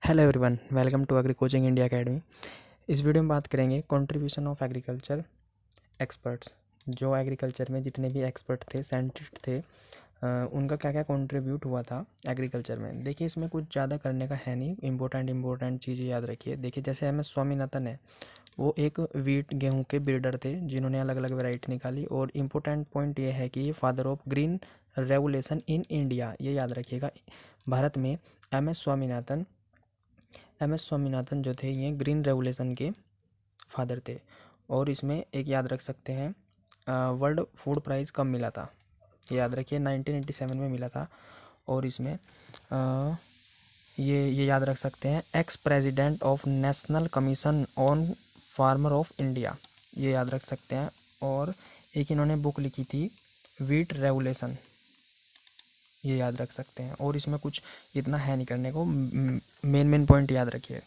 Hello everyone, welcome to agri coaching India academy. इस video में बात करेंगे कंट्रीब्यूशन ऑफ एग्रीकल्चर एक्सपर्ट्स। जो एग्रीकल्चर में जितने भी एक्सपर्ट थे, साइंटिस्ट थे, उनका क्या क्या कंट्रीब्यूट हुआ था एग्रीकल्चर में। देखिए, इसमें कुछ ज़्यादा करने का है नहीं, इंपॉर्टेंट चीज़ें याद रखिए। देखिए, जैसे एम एस स्वामीनाथन है, वो एक वीट गेहूं के ब्रीडर थे जिन्होंने अलग अलग वैरायटी निकाली। और इम्पोर्टेंट पॉइंट ये है कि ये father of green revolution in India, ये याद रखिएगा। भारत में एम एस स्वामीनाथन जो थे, ये ग्रीन रेवोल्यूशन के फादर थे। और इसमें एक याद रख सकते हैं, वर्ल्ड फूड प्राइज़ कब मिला था, ये याद रखिए 1987 में मिला था। और इसमें अ, ये याद रख सकते हैं, ex president of national commission on farmer of India, ये याद रख सकते हैं। और एक इन्होंने बुक लिखी थी, वीट रेवोल्यूशन, ये याद रख सकते हैं। और इसमें कुछ इतना है नहीं करने को, मेन पॉइंट याद रखिए।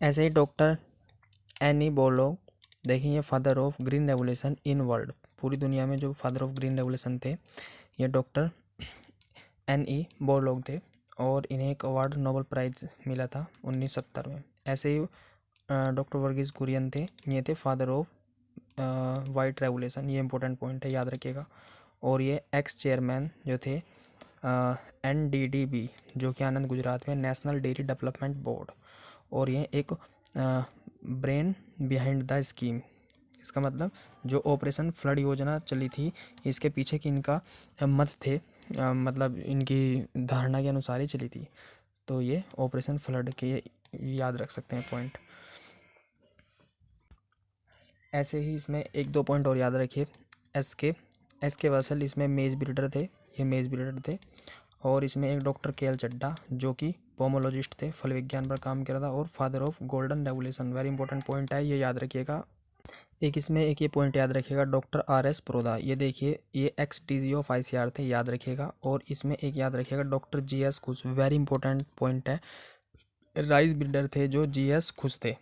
ऐसे ही डॉक्टर एनी बोलोग, देखिए, father of green revolution in world, पूरी दुनिया में जो फादर ऑफ ग्रीन रेवोल्यूशन थे, ये डॉक्टर एन बोलोग थे। और इन्हें एक अवार्ड, नोबेल प्राइज़ मिला था 1970 में। ऐसे ही डॉक्टर वर्गीस कुरियन थे, ये थे फादर ऑफ वाइट रेवोल्यूशन, ये इंपॉर्टेंट पॉइंट है, याद रखिएगा। और ये एक्स चेयरमैन जो थे NDDB, जो कि आनंद गुजरात में, नेशनल डेयरी डेवलपमेंट बोर्ड। और ये एक ब्रेन बिहाइंड द स्कीम, इसका मतलब जो ऑपरेशन फ्लड योजना चली थी, इसके पीछे की इनका मत थे, मतलब इनकी धारणा के अनुसार ही चली थी। तो ये ऑपरेशन फ्लड के याद रख सकते हैं पॉइंट। ऐसे ही इसमें एक दो पॉइंट और याद रखिए। एस के वसल, इसमें मेज ब्रीडर थे, ये मेज ब्रीडर थे। और इसमें एक डॉक्टर KL चड्डा, जो कि पोमोलॉजिस्ट थे, फल विज्ञान पर काम किया था। और father of golden revolution, very important point है, ये याद रखिएगा। एक इसमें एक ये पॉइंट याद रखिएगा, डॉक्टर RS प्रोदा, ये देखिए, ये XDG ऑफ ICR थे, याद रखिएगा। और इसमें एक याद रखिएगा, डॉक्टर GS खुश, वेरी इंपॉर्टेंट पॉइंट है, राइस ब्रीडर थे जो GS खुश थे।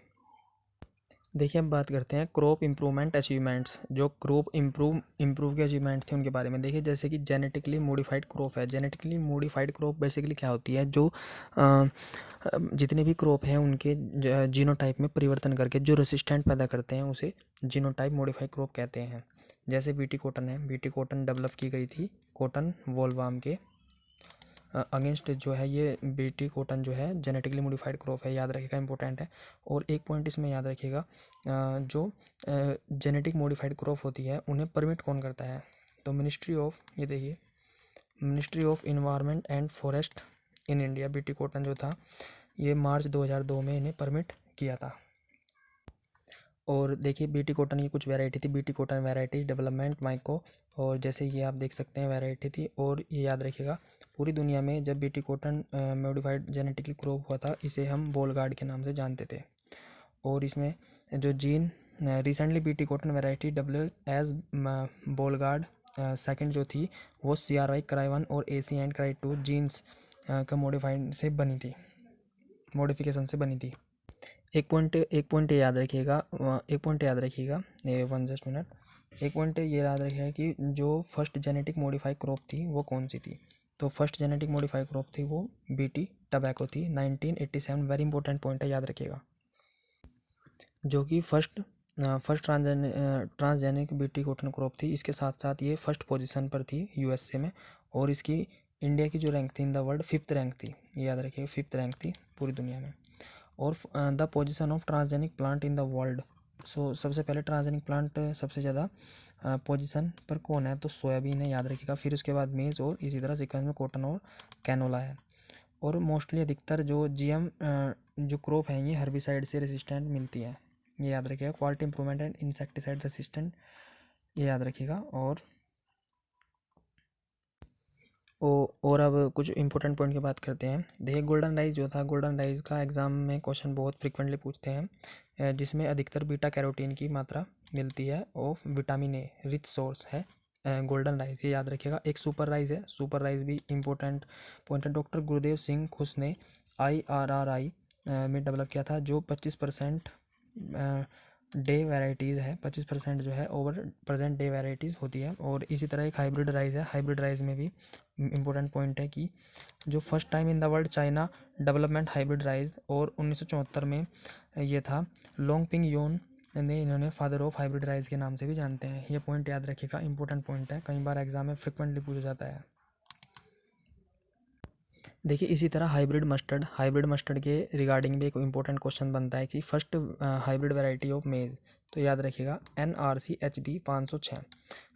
देखिए, अब बात करते हैं क्रॉप इम्प्रूवमेंट अचीवमेंट्स, जो क्रॉप इम्प्रूव के अचीवमेंट थे उनके बारे में। देखिए, जैसे कि जेनेटिकली मॉडिफाइड क्रॉप है। जेनेटिकली मॉडिफाइड क्रॉप बेसिकली क्या होती है, जो जितने भी क्रॉप हैं उनके जीनोटाइप में परिवर्तन करके जो रेसिस्टेंट पैदा करते हैं, उसे जीनोटाइप मॉडिफाइड क्रॉप कहते हैं। जैसे बीटी कॉटन है, बीटी कॉटन डेवलप की गई थी कॉटन वोलवाम के अगेंस्ट, जो है ये बीटी कॉटन जो है जेनेटिकली मॉडिफाइड क्रॉप है, याद रखिएगा, इंपॉर्टेंट है। और एक पॉइंट इसमें याद रखिएगा, जो जेनेटिक मॉडिफाइड क्रॉप होती है उन्हें परमिट कौन करता है, तो मिनिस्ट्री ऑफ, ये देखिए, ministry of environment and forest in India. BT cotton जो था, ये मार्च 2002 में इन्हें परमिट किया था। और देखिए, बीटी कॉटन की कुछ वैरायटी थी, BT cotton variety development Mahyco, और जैसे ये आप देख सकते हैं वैरायटी थी। और ये याद रखिएगा, पूरी दुनिया में जब BT cotton modified genetically crop हुआ था, इसे हम बोलगार्ड के नाम से जानते थे। और इसमें जो gene, recently BT cotton variety as Bollgard second जो थी, वो CRY क्राई 1 और AC एंड क्राई 2 जीन्स का मॉडिफाइड से बनी थी, मॉडिफिकेशन से बनी थी। एक पॉइंट ये याद रखिएगा, एक पॉइंट याद रखिएगा, ये वन जस्ट मिनट। एक पॉइंट ये याद रखिएगा कि जो फर्स्ट जेनेटिक मॉडिफाइड क्रॉप थी वो कौन सी थी, तो फर्स्ट जेनेटिक मॉडिफाइड क्रॉप थी वो बीटी टबैको थी, 1987, वेरी इंपॉर्टेंट पॉइंट है, याद रखिएगा। जो कि first transgenic BT cotton crop थी। इसके साथ साथ ये फर्स्ट पोजीशन पर थी USA में। और इसकी इंडिया की जो रैंक थी इन द वर्ल्ड, 5th रैंक थी, ये याद रखिएगा, 5th रैंक थी पूरी दुनिया में। और the position of transgenic plant in the world, so सबसे पहले ट्रांसजेनिक प्लांट सबसे ज़्यादा पोजीशन पर कौन है, तो सोयाबीन है, याद रखिएगा। फिर उसके बाद मेज, और इसी तरह सीक्वेंस में कॉटन और कैनोला है। और मोस्टली अधिकतर जो GM जो क्रॉप हैं, ये हर्बिसाइड से रेसिस्टेंट मिलती है, ये याद रखिएगा। Quality improvement and insecticide resistant, ये याद रखिएगा। और अब कुछ इंपॉर्टेंट पॉइंट की बात करते हैं। देखिए, गोल्डन राइस जो था, गोल्डन राइस का एग्जाम में क्वेश्चन बहुत फ्रिक्वेंटली पूछते हैं, जिसमें अधिकतर बीटा कैरोटीन की मात्रा मिलती है, of vitamin A rich source है गोल्डन राइस, ये याद रखिएगा। एक सुपर राइस है, सुपर राइस भी इंपॉर्टेंट पॉइंट है। डॉक्टर गुरुदेव सिंह खुश ने IRRI में डेवलप किया था, जो 25% डे वैराइटीज़ है, 25% जो है ओवर प्रेजेंट डे वैराइटीज़ होती है। और इसी तरह एक हाइब्रिड राइस है। हाइब्रिड राइस में भी इम्पोर्टेंट पॉइंट है कि जो first time in the world China development hybrid rice, और 1974 में ये था। लोंगपिंग योन ने इन्होंने फादर ऑफ हाइब्रिड राइस के नाम से भी जानते हैं। ये पॉइंट याद रखिएगा, इंपॉर्टेंट पॉइंट है, कई बार एग्जाम में फ्रिक्वेंटली पूछा जाता है। देखिए इसी तरह हाइब्रिड मस्टर्ड के रिगार्डिंग भी एक इंपॉर्टेंट क्वेश्चन बनता है कि फर्स्ट हाइब्रिड वैरायटी ऑफ मेज, तो याद रखिएगा NRC-HB 506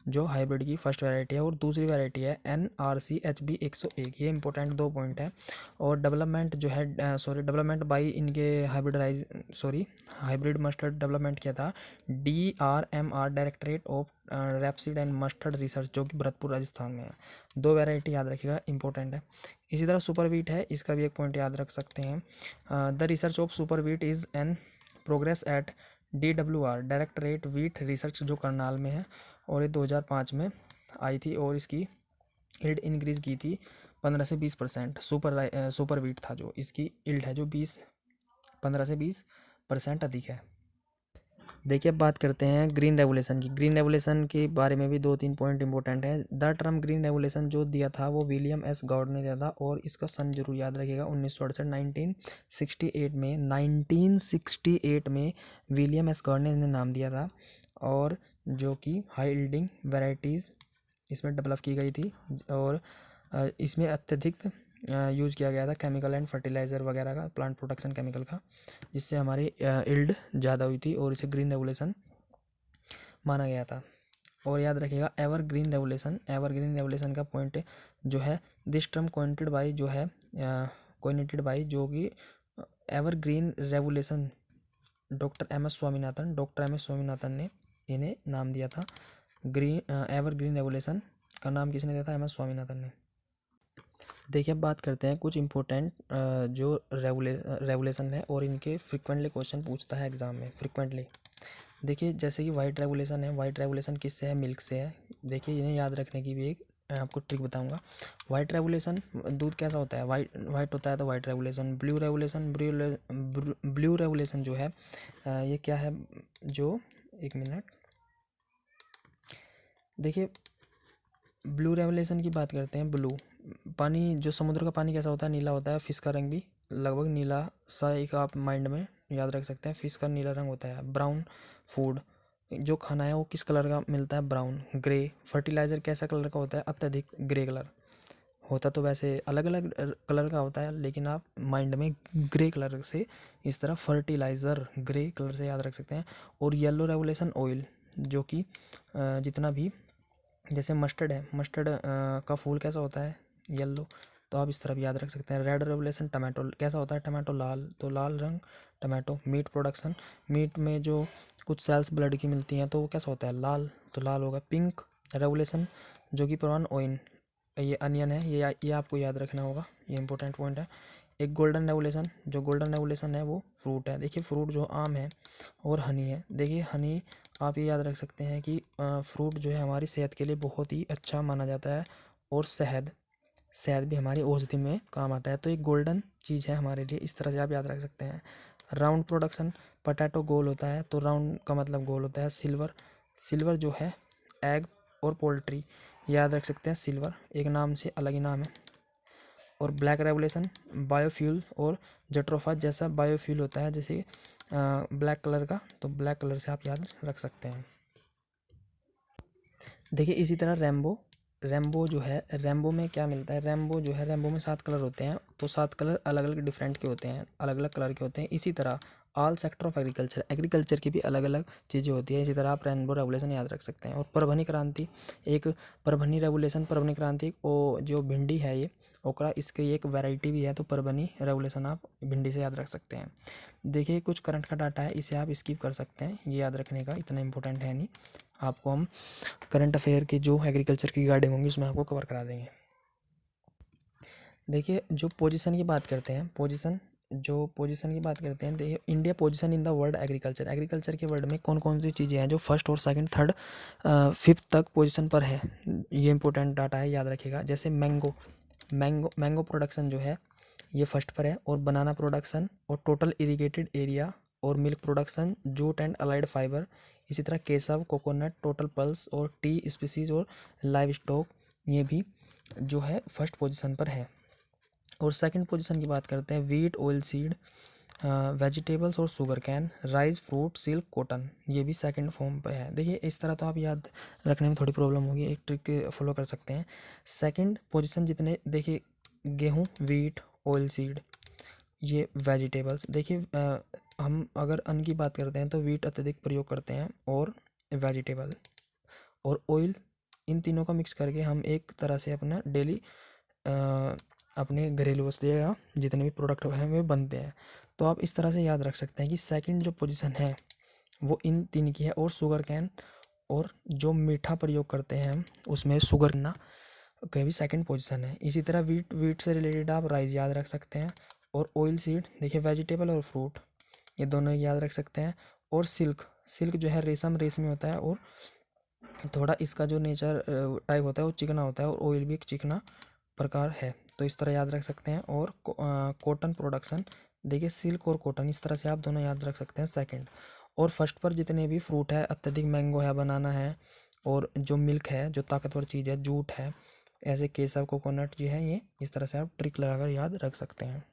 जो हाइब्रिड की फर्स्ट वैरायटी है, और दूसरी वैरायटी है NRC-HB 101। ये इंपॉर्टेंट 2 पॉइंट है। और डेवलपमेंट जो है डेवलपमेंट बाई इनके हाइब्रिड मस्टर्ड डेवलपमेंट किया था DRMR, directorate of rapeseed and mustard research, जो कि भरतपुर राजस्थान में है। 2 वैरायटी याद रखिएगा, इंपॉर्टेंट है। इसी तरह सुपर वीट है, इसका भी एक पॉइंट याद रख सकते हैं। The research of super wheat is an progress eight DWR, directorate wheat research, जो करनाल में है, और ये 2005 में आई थी, और इसकी इल्ड इंक्रीज़ की थी 15 से 20%। सुपर वीट था जो, इसकी इल्ड है जो 15 से 20% अधिक है। देखिए अब बात करते हैं ग्रीन रेवोल्यूशन की। ग्रीन रेवोल्यूशन के बारे में भी 2-3 पॉइंट इंपॉर्टेंट है। द टर्म ग्रीन रेवोल्यूशन जो दिया था वो विलियम एस गॉड ने दिया था, और इसका सन जरूर याद रखिएगा 1968 में विलियम एस गॉड ने इन्हें नाम दिया था। और जो कि हाई यील्डिंग वैरायटीज़ इसमें डेवलप की गई थी, और इसमें अत्यधिक यूज़ किया गया था केमिकल एंड फर्टिलाइज़र वगैरह का, प्लांट प्रोटेक्शन केमिकल का, जिससे हमारी इल्ड ज़्यादा हुई थी, और इसे ग्रीन रेवोल्यूशन माना गया था। और याद रखिएगा एवरग्रीन रेवोल्यूशन का पॉइंट जो है, दिस टर्म कोइनेटेड बाई जो कि evergreen revolution doctor M S Swaminathan ने इन्हें नाम दिया था। एवरग्रीन रेवोल्यूशन का नाम किसने दिया था? एम एस स्वामीनाथन ने। देखिए अब बात करते हैं कुछ इंपॉर्टेंट जो रेवोल्यूशन है, और इनके फ्रिक्वेंटली क्वेश्चन पूछता है एग्जाम में फ्रिक्वेंटली। देखिए जैसे कि वाइट रेवोल्यूशन है, वाइट रेवोल्यूशन किससे है? मिल्क से है। देखिए इन्हें याद रखने की भी एक आपको ट्रिक बताऊंगा। वाइट रेवोल्यूशन, दूध कैसा होता है? वाइट होता है, तो वाइट रेवोल्यूशन। ब्लू रेवोल्यूशन जो है ये क्या है? जो एक मिनट, देखिए ब्लू रेवोल्यूशन की बात करते हैं। ब्लू पानी, जो समुद्र का पानी कैसा होता है? नीला होता है। फिश का रंग भी लगभग नीला सा, एक आप माइंड में याद रख सकते हैं, फिश का नीला रंग होता है। ब्राउन फूड, जो खाना है वो किस कलर का मिलता है? ब्राउन। ग्रे फर्टिलाइज़र कैसा कलर का होता है? अत्यधिक ग्रे कलर होता, तो वैसे अलग अलग कलर का होता है, लेकिन आप माइंड में ग्रे कलर से इस तरह फर्टिलाइज़र ग्रे कलर से याद रख सकते हैं। और येलो रेवोल्यूशन ऑयल, जो कि जितना भी जैसे मस्टर्ड है, मस्टर्ड का फूल कैसा होता है? येलो, तो आप इस तरह भी याद रख सकते हैं। रेड रेवोल्यूशन टमाटो कैसा होता है? टमाटो लाल, तो लाल रंग टमाटो। मीट प्रोडक्शन, मीट में जो कुछ सेल्स ब्लड की मिलती हैं, तो वो कैसा होता है? लाल, तो लाल होगा। पिंक रेवोल्यूशन, जो कि प्रॉन ऑइन, ये अनियन है, ये आपको याद रखना होगा, ये इंपॉर्टेंट पॉइंट है। एक गोल्डन रेवोल्यूशन, जो गोल्डन रेवोल्यूशन है वो फ्रूट है। देखिए फ्रूट जो आम है, और हनी है। देखिए हनी आप ये याद रख सकते हैं कि फ्रूट जो है हमारी सेहत के लिए बहुत ही अच्छा माना जाता है, और शहद भी हमारी औषधि में काम आता है, तो एक गोल्डन चीज़ है हमारे लिए, इस तरह से आप याद रख सकते हैं। राउंड प्रोडक्शन, पटैटो गोल होता है, तो राउंड का मतलब गोल होता है। सिल्वर जो है एग और पोल्ट्री, याद रख सकते हैं। सिल्वर एक नाम से अलग ही नाम है। और ब्लैक रेवोल्यूशन बायोफ्यूल और जट्रोफा जैसा बायोफ्यूल होता है, जैसे ब्लैक कलर का, तो ब्लैक कलर से आप याद रख सकते हैं। देखिए इसी तरह रेम्बो जो है, रेम्बो में क्या मिलता है? रेम्बो जो है, रेम्बो में 7 कलर होते हैं, तो 7 कलर अलग अलग डिफरेंट के होते हैं, अलग अलग कलर के होते हैं। इसी तरह ऑल सेक्टर ऑफ एग्रीकल्चर की भी अलग अलग चीज़ें होती है। इसी तरह आप रेनबो रेवोल्यूशन याद रख सकते हैं। और परभनी क्रांति, एक परभनी रेवोल्यूशन, परभनी क्रांति वो जो भिंडी है ये ओकरा, इसकी एक वैरायटी भी है, तो परभनी रेवोल्यूशन आप भिंडी से याद रख सकते हैं। देखिए कुछ करंट का डाटा है, इसे आप स्किप कर सकते हैं, ये याद रखने का इतना इंपॉर्टेंट है नहीं। आपको हम करंट अफेयर की जो एग्रीकल्चर की गाइडिंग होंगी उसमें आपको कवर करा देंगे। देखिए जो पोजीशन की बात करते हैं, पोजीशन की बात करते हैं, देखिए India position in the world agriculture के वर्ल्ड में कौन कौन सी चीज़ें हैं जो फर्स्ट और सेकंड, थर्ड, फिफ्थ तक पोजीशन पर है, ये इंपॉर्टेंट डाटा है, याद रखिएगा। जैसे मैंगो प्रोडक्शन जो है ये फर्स्ट पर है, और बनाना प्रोडक्शन और टोटल इरिगेटेड एरिया और milk production, jute and allied fibre. इसी तरह केसव, कोकोनट, टोटल पल्स और टी स्पीसीज और लाइव स्टॉक, ये भी जो है फर्स्ट पोजीशन पर है। और सेकंड पोजीशन की बात करते हैं, वीट, ऑयल सीड, वेजिटेबल्स और sugar cane, rice, fruit, silk, cotton, ये भी सेकंड फॉर्म पे है। देखिए इस तरह तो आप याद रखने में थोड़ी प्रॉब्लम होगी, एक ट्रिक फॉलो कर सकते हैं। सेकंड पोजीशन जितने, देखिए गेहूँ, वीट, ऑयल सीड, ये वेजिटेबल्स। देखिए हम अगर अन्न की बात करते हैं तो वीट अत्यधिक प्रयोग करते हैं और वेजिटेबल और ऑयल, इन तीनों का मिक्स करके हम एक तरह से अपना डेली अपने घरेलू वस्तु या जितने भी प्रोडक्ट हैं वे बनते हैं। तो आप इस तरह से याद रख सकते हैं कि सेकंड जो पोजीशन है वो इन तीन की है। और शुगर कैन और जो मीठा प्रयोग करते हैं हम उसमें शुगर ना कहीं भी सेकंड पोजीशन है। इसी तरह वीट से रिलेटेड आप राइस याद रख सकते हैं। और ऑयल सीड, देखिए वेजिटेबल और फ्रूट, ये दोनों याद रख सकते हैं। और सिल्क, सिल्क जो है रेशम, रेशमी होता है और थोड़ा इसका जो नेचर टाइप होता है वो चिकना होता है और ऑयल भी एक चिकना प्रकार है, तो इस तरह याद रख सकते हैं। और कॉटन प्रोडक्शन, देखिए सिल्क और कॉटन, इस तरह से आप दोनों याद रख सकते हैं सेकंड। और फर्स्ट पर जितने भी फ्रूट है, अत्यधिक मैंगो है, बनाना है, और जो मिल्क है, जो ताकतवर चीज़ है, जूट है, ऐसे केसर, कोकोनट जो है, ये इस तरह से आप ट्रिक लगाकर याद रख सकते हैं।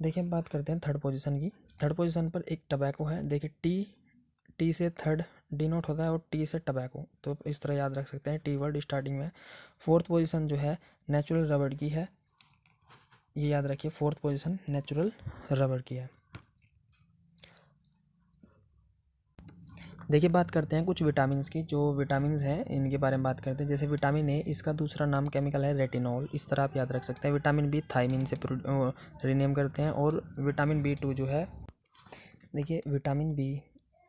देखिए हम बात करते हैं थर्ड पोजीशन की। थर्ड पोजीशन पर एक टबैको है। देखिए टी, टी से थर्ड डिनोट होता है और टी से टबैको, तो इस तरह याद रख सकते हैं, टी वर्ड स्टार्टिंग में। फोर्थ पोजीशन जो है नेचुरल रबर की है, ये याद रखिए, फोर्थ पोजीशन नेचुरल रबर की है। देखिए बात करते हैं कुछ विटामिन्स की, जो विटामिन्स हैं इनके बारे में बात करते हैं। जैसे विटामिन ए, इसका दूसरा नाम केमिकल है रेटिनॉल, इस तरह आप याद रख सकते हैं। विटामिन बी थायमिन से रीनेम करते हैं। और विटामिन बी टू जो है, देखिए विटामिन बी,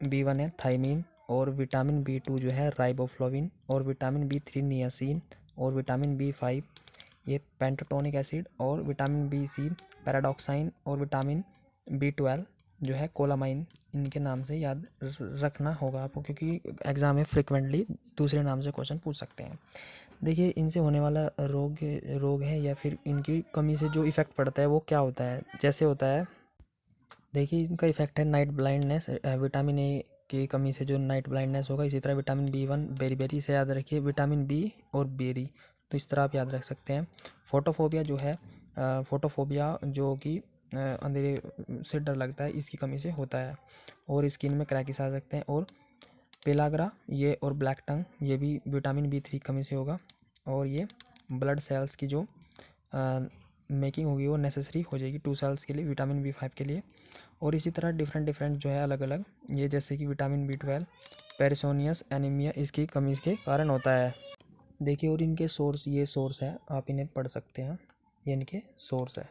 बी वन है थायमिन, और विटामिन बी टू जो है राइबोफ्लोविन, और विटामिन बी थ्री नियासिन, और विटामिन बी फाइव ये पेंटाटोनिक एसिड, और विटामिन बी सी पैराडॉक्साइन, और विटामिन बी ट्वेल्व जो है कोलामाइन। इनके नाम से याद रखना होगा आपको, क्योंकि एग्ज़ाम में फ्रिक्वेंटली दूसरे नाम से क्वेश्चन पूछ सकते हैं। देखिए इनसे होने वाला रोग है या फिर इनकी कमी से जो इफ़ेक्ट पड़ता है वो क्या होता है। जैसे होता है, देखिए इनका इफेक्ट है नाइट ब्लाइंडनेस, विटामिन ए की कमी से जो नाइट ब्लाइंडनेस होगा। इसी तरह vitamin B one beriberi से याद रखिए, विटामिन बी और बेरी, तो इस तरह आप याद रख सकते हैं। फोटोफोबिया जो है, फोटोफोबिया जो कि अंधेरे से डर लगता है, इसकी कमी से होता है और स्किन में क्रैकिस आ सकते हैं। और पेलाग्रा ये और ब्लैक टंग, ये भी विटामिन बी थ्री कमी से होगा। और ये ब्लड सेल्स की जो मेकिंग होगी वो नेसेसरी हो जाएगी 2 सेल्स के लिए, विटामिन बी फाइव के लिए। और इसी तरह डिफरेंट डिफरेंट जो है अलग अलग, ये जैसे कि विटामिन बी ट्वेल्व, पेरिसोनियस एनीमिया इसकी कमी के कारण होता है। देखिए और इनके सोर्स, ये सोर्स है, आप इन्हें पढ़ सकते हैं, ये इनके सोर्स है।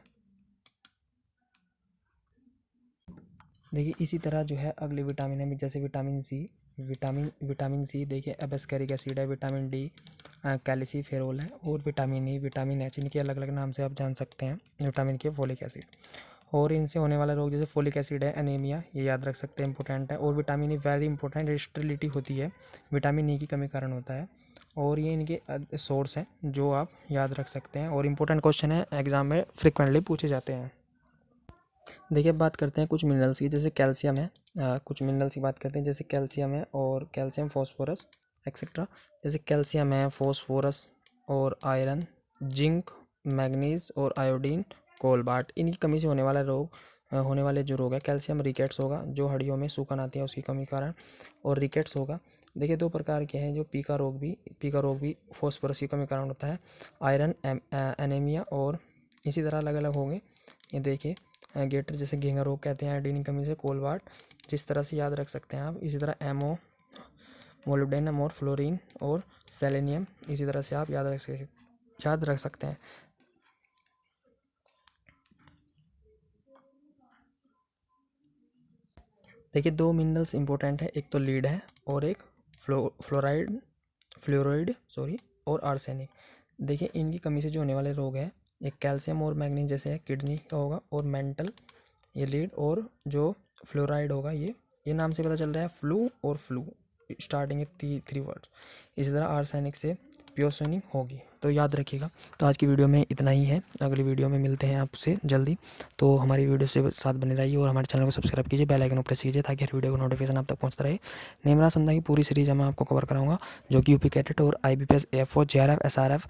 देखिए इसी तरह जो है अगले विटामिन है, जैसे विटामिन सी, विटामिन सी देखिए एबेस्केरिक एसिड है, विटामिन डी कैल्सीफेरोल है, और विटामिन ई, विटामिन एच, इनके अलग अलग नाम से आप जान सकते हैं। विटामिन के फोलिक एसिड, और इनसे होने वाला रोग जैसे फोलिक एसिड है, एनीमिया, ये याद रख सकते हैं, इंपॉर्टेंट है। और vitamin E very important, sterility होती है, विटामिन ई की कमी कारण होता है। और ये इनके सोर्स हैं जो आप याद रख सकते हैं और इम्पोर्टेंट क्वेश्चन है, एग्जाम में फ्रिक्वेंटली पूछे जाते हैं। देखिए अब बात करते हैं कुछ मिनरल्स की, जैसे कैल्शियम है, कुछ मिनरल्स की बात करते हैं, जैसे कैल्शियम है और कैल्शियम फॉस्फोरस एक्सेट्रा। जैसे कैल्शियम है, फॉस्फोरस और आयरन, जिंक, मैग्नीज और आयोडीन, कोलबार्ट, इनकी कमी से होने वाला रोग, होने वाले जो रोग है, कैल्शियम रिकेट्स होगा, जो हड्डियों में सूखन आती है उसकी कमी कारण, और रिकेट्स होगा। देखिए दो प्रकार के हैं, जो पीका रोग भी फॉस्फोरस की कमी कारण होता है, आयरन एनीमिया, और इसी तरह अलग अलग होंगे। ये देखिए गेटर जैसे घेंगा रोग कहते हैं, आयोडीन की कमी से कोलबार्ट, जिस तरह से याद रख सकते हैं आप। इसी तरह एमओ, मोलिब्डेनम और फ्लोरीन और सेलेनियम, इसी तरह से आप याद रख सकते हैं। देखिए दो मिनरल्स इंपॉर्टेंट है, एक तो लीड है और एक फ्लोराइड सॉरी और आर्सेनिक। देखिए इनकी कमी से जो होने वाले रोग है, एक कैल्शियम और मैग्नीज जैसे है किडनी का होगा, और मेंटल ये लीड, और जो फ्लोराइड होगा, ये नाम से पता चल रहा है फ्लू और फ्लू, स्टार्टिंग है 3 वर्ड्स। इसी तरह आर्सेनिक से पियोसोनिक होगी, तो याद रखिएगा। तो आज की वीडियो में इतना ही है, अगली वीडियो में मिलते हैं आपसे जल्दी। तो हमारी वीडियो से साथ बने रहिए और हमारे चैनल को सब्सक्राइब कीजिए, बेल आइकन को प्रेस कीजिए ताकि हर वीडियो को नोटिफिकेशन आप तक पहुंचता रहे। नेमरा संधा की पूरी सीरीज मैं आपको कवर कराऊंगा, जो कि यूपी कैडेट और IBPS, AFO, JRF, SRF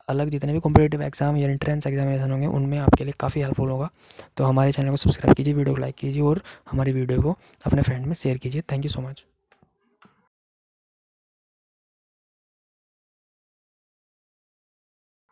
अलग जितने भी कॉम्पिटेटिव एग्जाम या एंट्रेंस एग्जामिनेशन होंगे उनमें आपके लिए काफ़ी हेल्पफुल होगा। तो हमारे चैनल को सब्सक्राइब कीजिए, वीडियो को लाइक कीजिए और हमारी वीडियो को अपने फ्रेंड में शेयर कीजिए। Thank you so much.